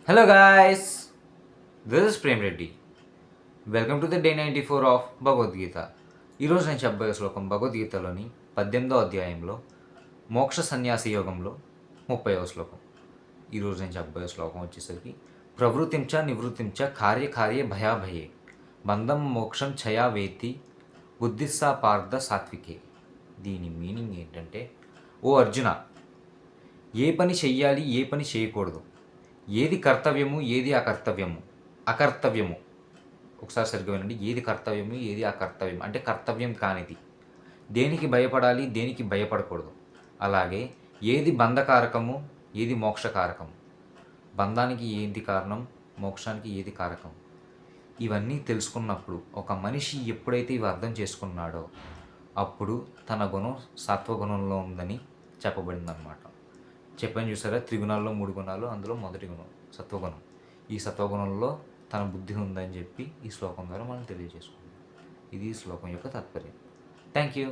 Hello guys, this is Prem Reddy. Welcome to the day 94 of Bhagavad Gita. ఈరోజు నేను చెప్పబోయే శ్లోకం భగవద్గీతలోని 18వ అధ్యాయంలో మోక్ష సన్యాసి యోగంలో 30వ శ్లోకం. ఈరోజు నేను చెప్పబోయే శ్లోకం వచ్చేసరికి ప్రవృత్తించ నివృత్తించ కార్యకార్య భయాభయే బంధం మోక్షం ఛయా వేత్తి బుద్ధిస్సా పార్థ సాత్వికే. దీని మీనింగ్ ఏంటంటే, ఓ అర్జున, ఏ పని చెయ్యాలి, ఏ పని చేయకూడదు, ఏది కర్తవ్యము, ఏది అకర్తవ్యము. ఒకసారి సరిగ్గా వినండి. ఏది కర్తవ్యము, ఏది అకర్తవ్యం అంటే కర్తవ్యం కానిది. దేనికి భయపడాలి, దేనికి భయపడకూడదు. అలాగే ఏది బంధకారకము, ఏది మోక్షకారకము. బంధానికి ఏది కారణం, మోక్షానికి ఏది కారకం. ఇవన్నీ తెలుసుకున్నప్పుడు ఒక మనిషి ఎప్పుడైతే ఇవి అర్థం చేసుకున్నాడో అప్పుడు తన గుణం సత్వగుణంలో ఉందని చెప్పబడిందనమాట. చెప్పాను చూసారా, త్రిగుణాల్లో 3 గుణాలు, అందులో మొదటి గుణం సత్వగుణం. ఈ సత్వగుణంలో తన బుద్ధి ఉందని చెప్పి ఈ శ్లోకం ద్వారా మనం తెలియజేసుకుంటాం. ఇది ఈ శ్లోకం యొక్క తాత్పర్యం. Thank you.